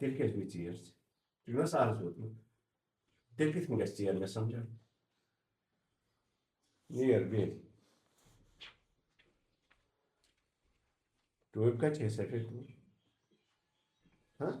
Tilkes bir ciğer. Çünkü nasıl arzu ettim? Tilkes mi geçti ciğer mesajı? Ciğer bir. Tu hep kaç hesap ha?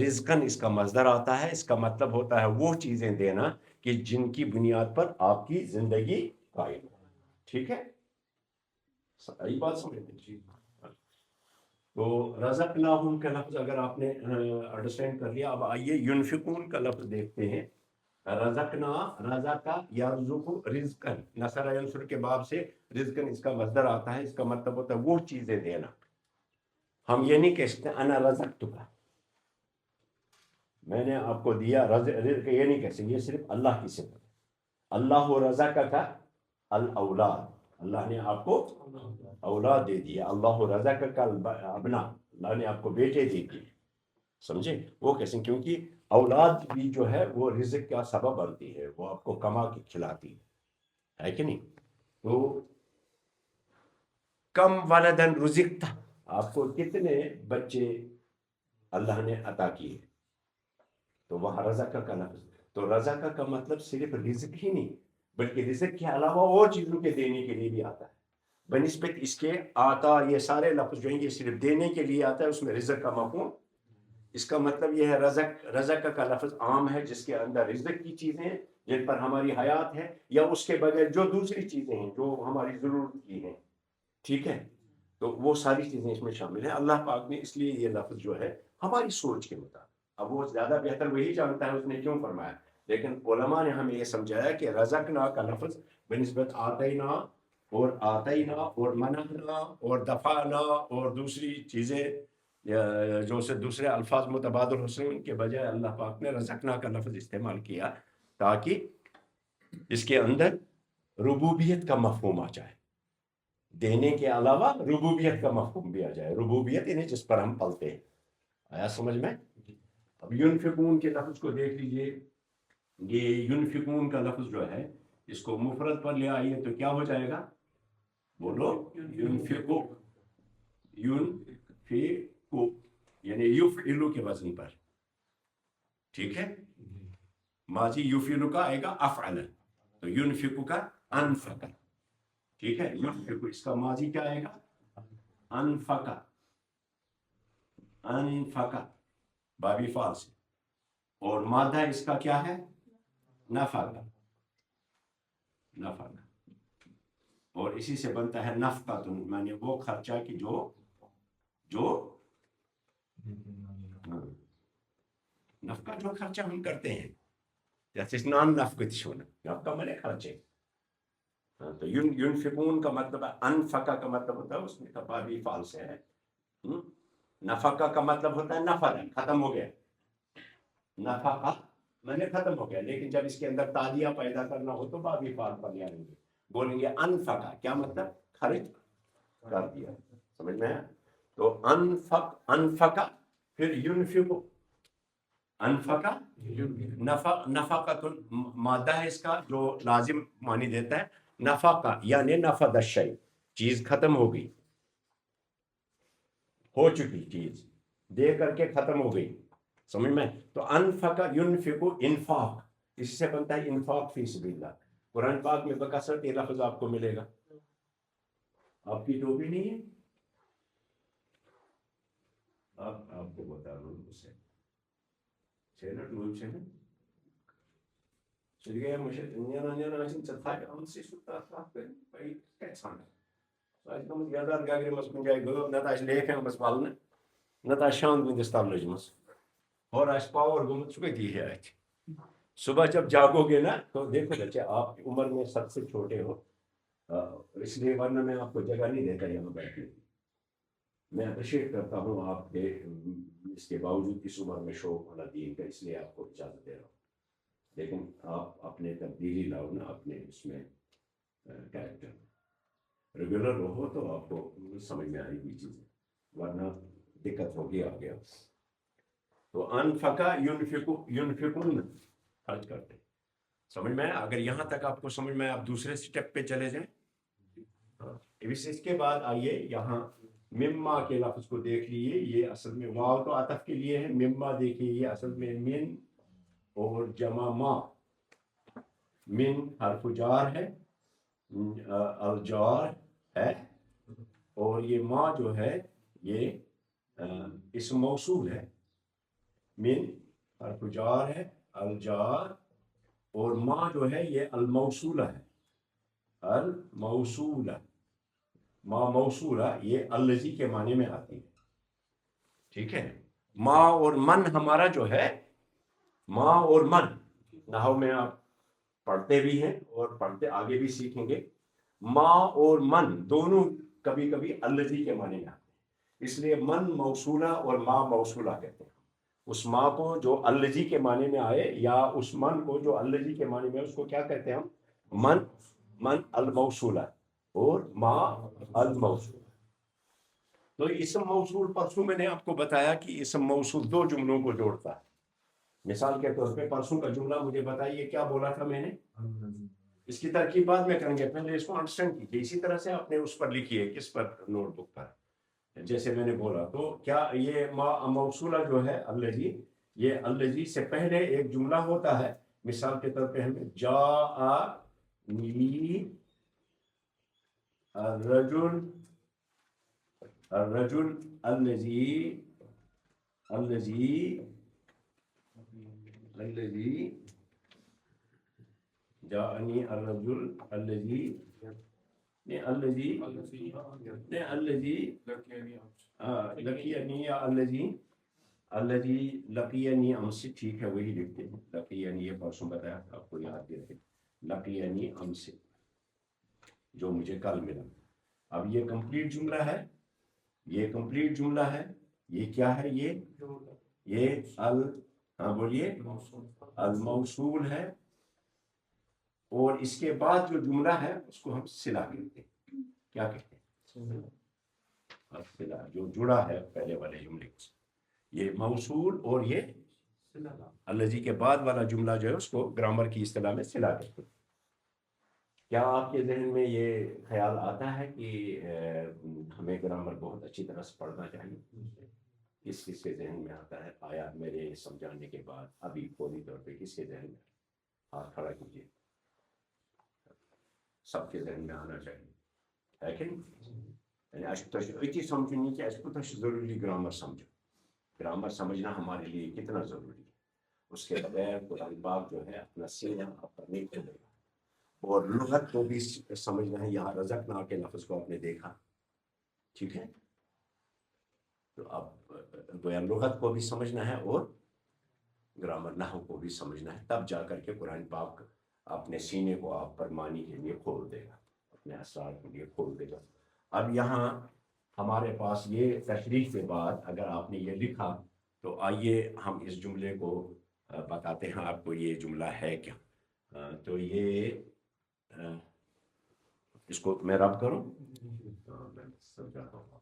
رزقن اس کا مصدر آتا ہے، اس کا مطلب ہوتا ہے وہ چیزیں دینا کہ جن کی بنیاد پر آپ کی زندگی قائم ہو. ٹھیک ہے، صحیح بات سمجھتے. تو رزقناہم کا لفظ اگر آپ نے انڈرسٹینڈ کر لیا، اب آئیے ینفقون کا لفظ دیکھتے ہیں. رزقنا، رزقا یرزق رزقن، نصر ینصر کے باب سے رزقن اس کا مصدر آتا ہے، اس کا مطلب ہوتا ہے وہ چیزیں دینا. ہم یہ نہیں کہتے انا رزقتک، میں نے آپ کو دیا رزق، یہ نہیں کہتے، یہ صرف اللہ کی صفت ہے. اللہ رزقک الاولاد، اللہ نے آپ کو اولاد دے دیا. اللہ رزقک الابنا، اللہ نے آپ کو بیٹے دے دیے. سمجھے؟ وہ کیسے؟ کیونکہ اولاد بھی جو ہے وہ رزق کا سبب بنتی ہے، وہ آپ کو کما کے کھلاتی ہے کہ نہیں؟ تو کم ولدن رزقت، آپ کو کتنے بچے اللہ نے عطا کیے؟ تو وہاں رزق کا لفظ. تو رزق کا مطلب صرف رزق ہی نہیں بلکہ رزق کے علاوہ اور چیزوں کے دینے کے لیے بھی آتا ہے. بنسبت اس کے آتا، یہ سارے لفظ جو ہیں یہ صرف دینے کے لیے آتا ہے، اس میں رزق کا مفہوم. اس کا مطلب یہ ہے رزق کا لفظ عام ہے جس کے اندر رزق کی چیزیں ہیں جن پر ہماری حیات ہے، یا اس کے بغیر جو دوسری چیزیں ہیں جو ہماری ضرورت کی ہیں. ٹھیک ہے، تو وہ ساری چیزیں اس میں شامل ہیں. اللہ پاک نے اس لیے یہ لفظ جو ہے ہماری سوچ کے مطابق، اب وہ زیادہ بہتر وہی جانتا ہے اس نے کیوں فرمایا، لیکن علماء نے ہمیں یہ سمجھایا کہ رزقنا کا لفظ بنسبت آتینا اور منعنا اور دفعنا اور دوسری چیزیں جو سے دوسرے الفاظ متبادل ہو سکیں، ان کے بجائے اللہ پاک نے رزقنا کا لفظ استعمال کیا تاکہ اس کے اندر ربوبیت کا مفہوم آ جائے. دینے کے علاوہ ربوبیت کا مفہوم بھی آ جائے. ربوبیت یعنی جس پر ہم پلتے ہیں. آیا سمجھ میں؟ اب ینفقون کے لفظ کو دیکھ لیجئے. یہ ینفقون کا لفظ جو ہے اس کو مفرد پر لے آئیے تو کیا ہو جائے گا؟ بولو. ینفقو، ینفقو یعنی یفعلو کے وزن پر. ٹھیک ہے، ماضی یفعلو کا آئے گا افعل، تو ینفقو کا انفق. ٹھیک ہے، ینفقو اس کا ماضی کیا آئے گا؟ انفق. انفق بابی فعل سے، اور مادہ اس کا کیا ہے؟ نفق. نفق، اور اسی سے بنتا ہے نفقۃ، یعنی وہ خرچہ کی جو نفقہ جو خرچہ ہم کرتے ہیں، جیسے نان نفقت شون، نفقہ میں نے خرچے. تو ینفقون کا مطلب ہے، انفقہ کا مطلب ہوتا ہے اس میں تبابی فعل سے ہے. نفقہ کا مطلب ہوتا ہے نفر، ختم ہو گیا. نفقہ میں نے ختم ہو گیا، لیکن جب اس کے اندر تادیہ پیدا کرنا ہو تو بابی فعل پر لے آئیں گے، بولیں گے انفقہ، کیا مطلب؟ خرچ کر دیا. سمجھ میں ہے؟ تو انفقہ پھر ینفقو. انفقہ نفقۃ مادہ ہے اس کا جو لازم معنی دیتا ہے. نفقہ یعنی نفد الشیء، چیز ختم ہو گئی، ہو چکی چیز، دے کر کے ختم ہو گئی. سمجھ میں؟ تو انفقہ ینفقو انفاق، اس سے بنتا ہے انفاق فی سبیل اللہ. قرآن پاک میں بکثرت یہ لفظ آپ کو ملے گا. آپ کی ٹوپی نہیں ہے؟ آپ کو بتا رہا ہوں اسے چینا ٹوپی سے چل گیا مجھے نینا چتھائی ہم سے سوتا تھا بھائی کیسا ہے ساج کم یادار گاگری مس کن جائے گو نہ تاش لیکھیں بس بالنے نہ تاش شاند میں دستال لجمس اور آج پاور گمت چکتی ہے آج. صبح جب جاگو گے نا تو دیکھو بچے آپ کی عمر میں سب سے چھوٹے ہو، اس لیے ورنہ میں آپ کو جگہ نہیں دیتا یہاں بیٹھنے. میں اپریشیٹ کرتا ہوں آپ کے اس کے باوجود اس عمر میں شوق ہونا دین کا، اس لیے آپ کو اجازت دے رہا ہوں. لیکن آپ اپنے تبدیلی لاؤ نا اپنے اس میں کیریکٹر ریگولر رہو تو آپ کو سمجھ میں آئے گی چیزیں، ورنہ دقت ہوگی آگے. تو انفقہ ینفقون خرچ کرتے. سمجھ میں؟ اگر یہاں تک آپ کو سمجھ میں، آپ دوسرے سٹیپ پہ چلے جائیں. اس کے بعد آئیے یہاں مما کے لفظ کو دیکھ لیجیے. یہ اصل میں واو تو عطف کے لیے ہے، مما دیکھیے یہ اصل میں من اور جمع ما. من حرف جار ہے، الجار ہے، اور یہ ما جو ہے یہ اسم موصول ہے. من حرف جار ہے، الجار، اور ما جو ہے یہ الموصولہ ہے، الموصولہ، ما موصولہ یہ الذی کے معنی میں آتی ہے، ٹھیک ہے۔ ما اور من ہمارا جو ہے، ما اور من نحو میں آپ پڑھتے بھی ہیں اور پڑھتے آگے بھی سیکھیں گے، ما اور من دونوں کبھی کبھی الذی کے معنی میں آتے ہیں، اس لیے من موصولہ اور ما موصولہ کہتے ہیں۔ اس ما کو جو الذی کے معنی میں آئے یا اس من کو جو الذی کے معنی میں، اس کو کیا کہتے ہیں ہم؟ من الموصولہ اور ما الموصولہ۔ تو اسم موصول پرسوں میں نے آپ کو بتایا کہ اسم موصول دو جملوں کو جوڑتا ہے۔ مثال کے طور پہ پرسوں کا جملہ مجھے بتائیے کیا بولا تھا میں نے؟ اس کی ترکیب بعد میں کریں گے، پہلے اس کو انڈرسٹینڈ کیجیے، اسی طرح سے آپ نے اس پر لکھیے، کس پر؟ نوٹ بک پر، جیسے میں نے بولا۔ تو کیا یہ موصولہ جو ہے الذی، یہ الذی سے پہلے ایک جملہ ہوتا ہے، مثال کے طور پہ ہمیں جاءنی الرجل، الرجل الذی جاءنی الرجل الذی لقینی، یا الذی لقینی امس، ٹھیک ہے وہی لکھتے ہیں، لقینی یہ پرسوں بتایا تھا آپ کو، یاد بھی رہے، لقینی امس جو مجھے کل ملا۔ اب یہ کمپلیٹ جملہ ہے، یہ کمپلیٹ جملہ ہے، یہ کیا ہے؟ یہ ہاں بولیے، الموصول ہے، اور اس کے بعد جو جملہ ہے اس کو ہم صلہ کہتے ہیں۔ کیا کہتے ہیں؟ صلہ، جو جڑا ہے پہلے والے جملے سے، یہ موصول، اور یہ الذی کے بعد والا جملہ جو ہے اس کو گرامر کی اصطلاح میں صلہ کہتے ہیں۔ کیا آپ کے ذہن میں یہ خیال آتا ہے کہ ہمیں گرامر بہت اچھی طرح سے پڑھنا چاہیے؟ کس کس کے ذہن میں آتا ہے؟ آیا میرے سمجھانے کے بعد ابھی فوری طور پہ کس کے ذہن میں؟ ہاتھ کھڑا کیجیے، سب کے ذہن میں آنا چاہیے، ہے کہ نہیں؟ یعنی اچھی سمجھنی کہ اس کو ضروری گرامر سمجھو، گرامر سمجھنا ہمارے لیے کتنا ضروری ہے، اس کے بغیر قرآن پاک جو ہے اپنا سینہ آپ پر نہیں کھولے گا۔ اور لغت کو بھی سمجھنا ہے، یہاں رزقنا کے لفظ کو آپ نے دیکھا، ٹھیک ہے، تو اب گویا لغت کو بھی سمجھنا ہے اور گرامر نحو کو بھی سمجھنا ہے، تب جا کر کے قرآن پاک اپنے سینے کو آپ پر معنی کے لیے کھول دے گا، اپنے اسرار کے لیے کھول دے گا۔ اب یہاں ہمارے پاس یہ تشریح کے بعد اگر آپ نے یہ لکھا تو آئیے ہم اس جملے کو بتاتے ہیں آپ کو یہ جملہ ہے کیا۔ تو یہ اس کو میں رب کروں، میں سمجھاتا ہوں۔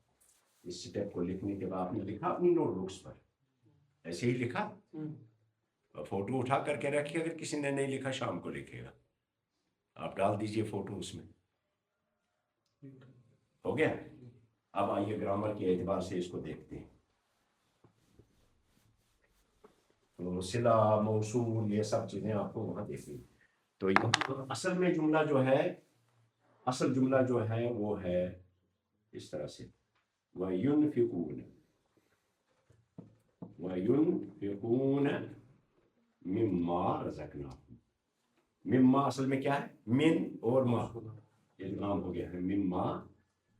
اس سٹیپ کو لکھنے کے بعد آپ نے لکھا اپنی نوٹ بکس پر، ایسے ہی لکھا، فوٹو اٹھا کر کے رکھیے، اگر کسی نے نہیں لکھا شام کو لکھے گا، آپ ڈال دیجئے فوٹو اس میں، ہو گیا۔ اب آئیے گرامر کے اعتبار سے اس کو دیکھتے ہیں۔ تو صلہ، موصول، یہ سب چیزیں آپ کو وہاں دیکھیں۔ تو اصل میں جملہ جو ہے، اصل جملہ جو ہے وہ ہے اس طرح سے، وَيُنْفِقُونَ مِمَّا رَزَقْنَاهُمْ۔ مما اصل میں کیا ہے؟ من اور ما، ادغام ہو گیا ہے، مما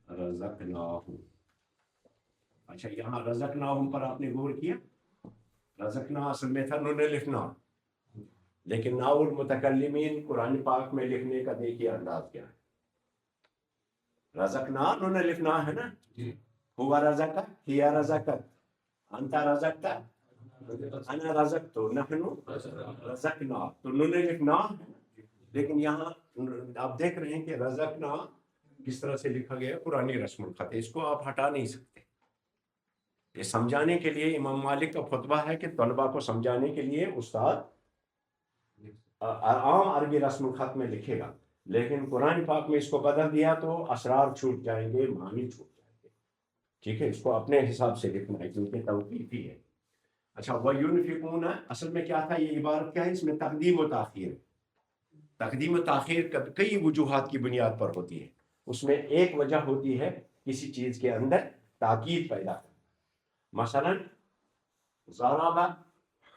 رزقناہم۔ اچھا، یہاں رزقناہم پر آپ نے غور کیا؟ رزقنا اصل میں تھا نون لکھنا، لیکن ناؤ المتکلمین قرآن پاک میں لکھنے کا دیکھیے انداز کیا ہے۔ رزقنا نون لکھنا ہے نا، ہوا رزق، ہیا رزقت، انت رزقت، انا رزقت، نحن رزقنا، تو نون لکھنا، لیکن یہاں آپ دیکھ رہے ہیں کہ رزقنا کس طرح سے لکھا گیا، پرانی رسم الخط، اس کو آپ ہٹا نہیں سکتے۔ یہ سمجھانے کے لیے امام مالک کا فتویٰ ہے کہ طلباء کو سمجھانے کے لیے استاد عام عربی رسم الخط میں لکھے گا، لیکن قرآن پاک میں اس کو بدل دیا تو اسرار چھوٹ جائیں گے، معنی چھوٹ جائیں گے، ٹھیک ہے، اس کو اپنے حساب سے لکھنا ہے کیونکہ توقیفی ہے۔ اچھا، وَيُنْفِقُونَ اصل میں کیا تھا؟ یہ عبارت کیا ہے؟ اس میں تقدیم و تاخیر، تقدیم و تاخیر کئی وجوہات کی بنیاد پر ہوتی ہے، اس میں ایک وجہ ہوتی ہے کسی چیز کے اندر تاکید پیدا کرنا، مثلا ضرب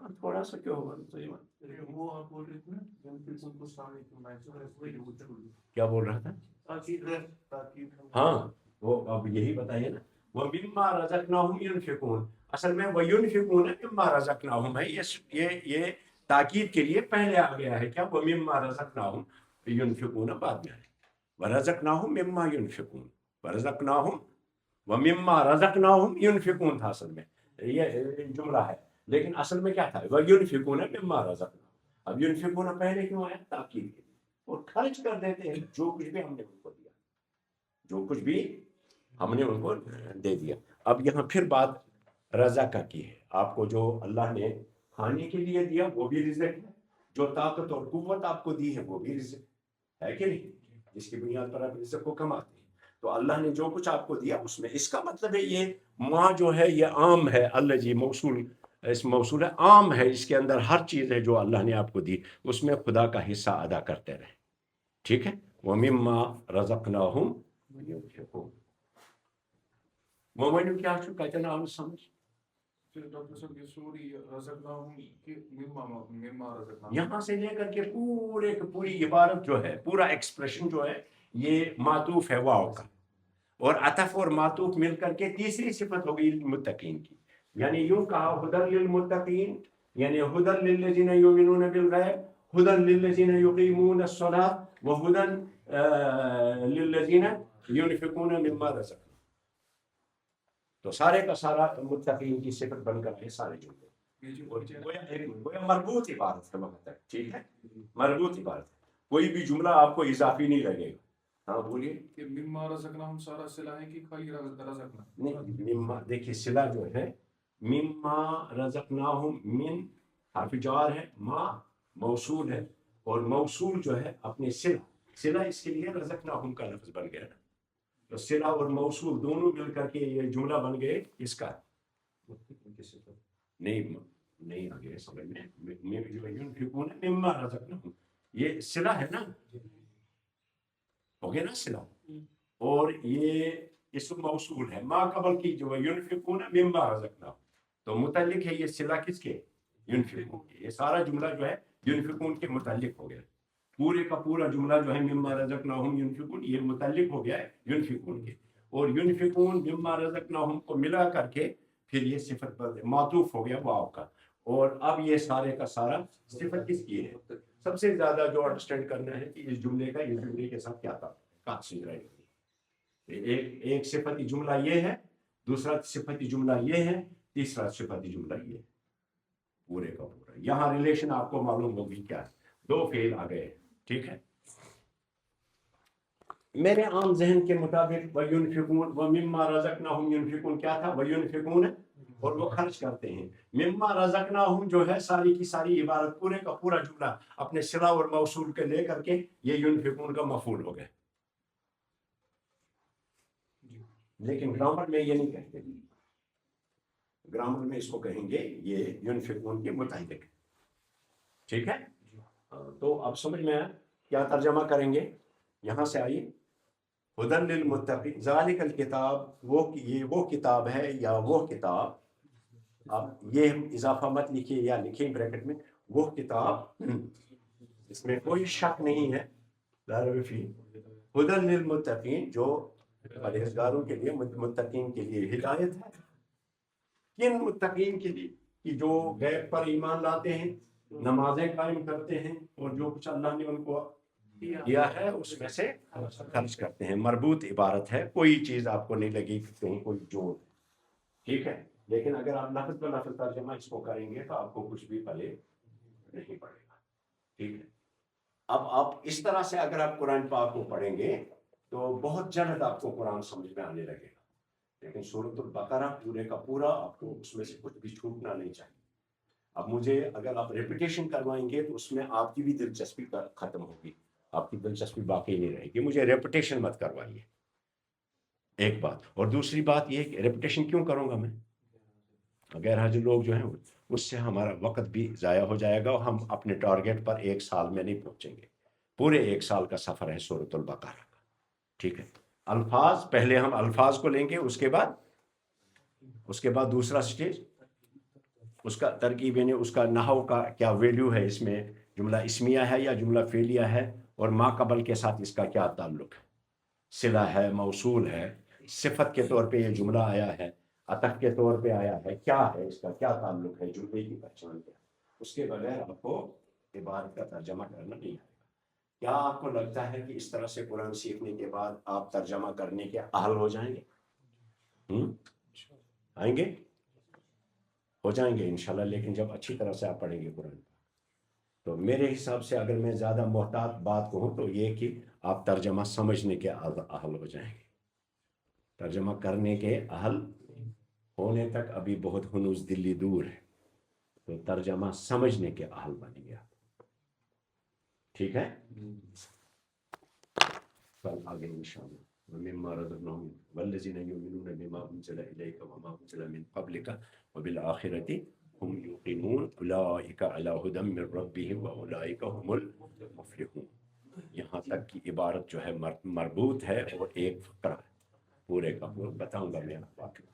تھوڑا سا کیا ہوگا وہ آپ بول رہے تھے نا کیا بول رہا تھا؟ ہاں وہ اب یہی بتائیے نا، وَمِمَّا رَزَقْنَاهُمْ يُنْفِقُونَ، اصل میں وَيُنْفِقُونَ مِمَّا رَزَقْنَاهُمْ ہے، یہ تاکید کے لیے پہلے آ گیا ہے، کیا وَمِمَّا رَزَقْنَاهُمْ يُنْفِقُونَ بعد میں ہے، وَرَزَقْنَاهُمْ مِمَّا يُنْفِقُونَ، وَرَزَقْنَاهُمْ وَمِمَّا رَزَقْنَاهُمْ يُنْفِقُونَ تھا اصل میں، یہ جملہ ہے، لیکن اصل میں کیا تھا وَيُنْفِقُونَ مِمَّا رَزَقْنَاهُمْ، اب يُنْفِقُونَ پہلے کیوں آیا؟ تاکید کے لیے، اور خرچ کر دیتے ہیں جو کچھ بھی ہم نے ان کو دیا، جو کچھ بھی ہم نے ان کو دے دیا۔ اب یہاں پھر بات رضا کا کی ہے، آپ کو جو اللہ نے کھانے کے لیے دیا وہ بھی رزق ہے، جو طاقت اور قوت آپ کو دی ہے وہ بھی رزق ہے کہ نہیں، جس کی بنیاد پر آپ رزق کو کماتے ہیں۔ تو اللہ نے جو کچھ آپ کو دیا اس میں، اس کا مطلب ہے یہ ماں جو ہے یہ عام ہے، اللہ جی موصول، اس موصول ہے عام ہے، اس کے اندر ہر چیز ہے جو اللہ نے آپ کو دی، اس میں خدا کا حصہ ادا کرتے رہے، ٹھیک ہے۔ وَمِمَّا رَزَقْنَاهُمْ يُنْفِقُونَ، مومنو کیا چھو کہتے ہیں آپ سمجھ؟ ڈاکٹر صاحب یہ سوری رزقناہم کہ مما رزقناہم، یہاں سے لے کر کے پوری عبارت جو ہے، پورا ایکسپریشن جو ہے یہ معطوف ہے واو کا، اور عطف اور معطوف مل کر کے تیسری صفت ہوگی متقین کی، یعنی یوں کہا ہدی للمتقین، یعنی ہدی للذین یؤمنون بالغیب، ہدی للذین یقیمون الصلاۃ، وہدی للذین ينفقون مما رزقناہم، تو سارے کا سارا متقین کی صفت بن کر ہے سارے جملے، گویا مربوط عبارت ہے وہاں تک، ٹھیک ہے، مربوط عبارت ہے، کوئی بھی جملہ آپ کو اضافی نہیں لگے گا۔ ہاں بولیے۔ کہ مما رزقناہم سارا صلہ ہے کہ خالی رزقنا؟ نہیں، مما دیکھیے صلہ جو ہے مما رزقناہم، من حرف جار ہے، ما موصول ہے، اور موصول جو ہے اپنے صلہ اس کے لیے رزقناہم کا لفظ بن گیا نا، تو صلہ اور موصول دونوں مل کر کے یہ جملہ بن گئے اس کا، نہیں آگے سمجھ میں، ينفقون مما رزقناہم یہ صلہ ہے نا، ہو گیا نا صلہ، اور یہ اسم موصول ہے، ما قبل کی جو ہے ينفقون مما رزقناہم، تو متعلق ہے یہ صلہ کس کے؟ ينفقون کے، یہ سارا جملہ جو ہے ينفقون کے متعلق ہو گیا، پورے کا پورا جملہ جو ہے مما رزقناہم ينفقون یہ متعلق ہو گیا ہے ينفقون کے، اور ينفقون مما رزقناہم کو ملا کر کے پھر یہ صفت معطوف ہو گیا واو کا، اور اب یہ سارے کا سارا صفت کس کی ہے؟ سب سے زیادہ جو انڈرسٹینڈ کرنا ہے کہ اس جملے کا اس جملے کے ساتھ کیا تھا، ایک صفتی جملہ یہ ہے، دوسرا صفتی جملہ یہ ہے، تیسرا صفتی جملہ یہ ہے، پورے کا پورا یہاں ریلیشن آپ کو معلوم ہوگی کیا ہے، دو فعل آ گئے، ٹھیک ہے۔ میرے عام ذہن کے مطابق وَيُنْفِقُونَ وَمِمَّا رَزَقْنَاهُمْ يُنْفِقُونَ کیا تھا؟ وَيُنْفِقُونَ، اور وہ خرچ کرتے ہیں، مما رزقناہم جو ہے ساری کی ساری عبارت، پورے کا پورا جملہ اپنے صلہ اور موصول کے لے کر کے یہ ينفقون کا مفعول ہو گیا، لیکن گرامر میں یہ نہیں کہتے، گرامر میں اس کو کہیں گے یہ ينفقون کے متعلق، ٹھیک ہے۔ تو اب سمجھ میں آیا کیا ترجمہ کریں گے، یہاں سے آئیے، ہدی للمتقین، ذالک الکتاب، وہ کتاب ہے یا وہ کتاب، اب یہ اضافہ مت لکھیے یا لکھیں بریکٹ میں، وہ کتاب، اس میں کوئی شک نہیں ہے، لا ریب فیہ، ہدی للمتقین جو پرہیزگاروں کے لیے، متقین کے لیے ہدایت ہے، کن متقین کے لیے؟ کہ جو غیب پر ایمان لاتے ہیں، نمازیں قائم کرتے ہیں، اور جو کچھ اللہ نے ان کو دیا ہے اس میں سے خرچ کرتے ہیں، مربوط عبارت ہے، کوئی چیز آپ کو نہیں لگی کہ کہیں کوئی جوڑ، ٹھیک ہے، لیکن اگر آپ لفظ پر لفظ ترجمہ اس کو کریں گے تو آپ کو کچھ بھی پلے نہیں پڑے گا، ٹھیک ہے۔ اب آپ اس طرح سے اگر آپ قرآن پاک کو پڑھیں گے تو بہت جلد آپ کو قرآن سمجھ میں آنے لگے گا، لیکن سورۃ البقرہ پورے کا پورا آپ کو اس میں سے کچھ بھی چھوٹنا نہیں چاہیے۔ اب مجھے اگر آپ ریپیٹیشن کروائیں گے تو اس میں آپ کی بھی دلچسپی ختم ہوگی، آپ کی دلچسپی باقی نہیں رہے گی، مجھے ریپیٹیشن مت کروائیے، ایک بات، اور دوسری بات یہ کہ ریپیٹیشن کیوں کروں گا میں، غیر حاضر لوگ جو ہیں اس سے ہمارا وقت بھی ضائع ہو جائے گا، اور ہم اپنے ٹارگیٹ پر ایک سال میں نہیں پہنچیں گے، پورے ایک سال کا سفر ہے سورۃ البقرہ کا، ٹھیک ہے۔ الفاظ پہلے ہم الفاظ کو لیں گے، اس کے بعد دوسرا سٹیج اس کا ترکیب یعنی اس کا نحو کا کیا ویلیو ہے، اس میں جملہ اسمیہ ہے یا جملہ فعلیہ ہے، اور ما قبل کے ساتھ اس کا کیا تعلق ہے، صلہ ہے، موصول ہے، صفت کے طور پہ یہ جملہ آیا ہے، عطف کے طور پہ آیا ہے، کیا ہے اس کا کیا تعلق ہے، جملے کی پہچان کیا ہے۔ اس کے بغیر آپ کو عبارت کا ترجمہ کرنا نہیں آئے گا۔ کیا آپ کو لگتا ہے کہ اس طرح سے قرآن سیکھنے کے بعد آپ ترجمہ کرنے کے اہل ہو جائیں گے؟ آئیں گے؟ ہو جائیں گے انشاءاللہ، لیکن جب اچھی طرح سے آپ پڑھیں گے قرآن، تو میرے حساب سے اگر میں زیادہ محتاط بات کہوں تو یہ کہ آپ ترجمہ سمجھنے کے اہل ہو جائیں گے، ترجمہ کرنے کے اہل ہونے تک ابھی بہت ہنوز دلی دور ہے، تو ترجمہ سمجھنے کے اہل بن گیا۔ ٹھیک ہے، کل آگے انشاءاللہ وَمِمَّا رَزَقْنَاهُمْ وَالَّذِينَ يُؤْمِنُونَ بِمَا أُنزِلَ إِلَيْكَ وَمَا أُنزِلَ مِن قَبْلِكَ وَبِالْآخِرَةِ هُمْ يُوقِنُونَ أُولَٰئِكَ عَلَىٰ هُدًى مِّن رَّبِّهِمْ وَأُولَٰئِكَ هُمُ الْمُفْلِحُونَ۔ یہاں تک کی عبارت جو ہے مربوط ہے، اور ایک فقرہ پورے کا پورا بتاؤں گا میں آپ کو۔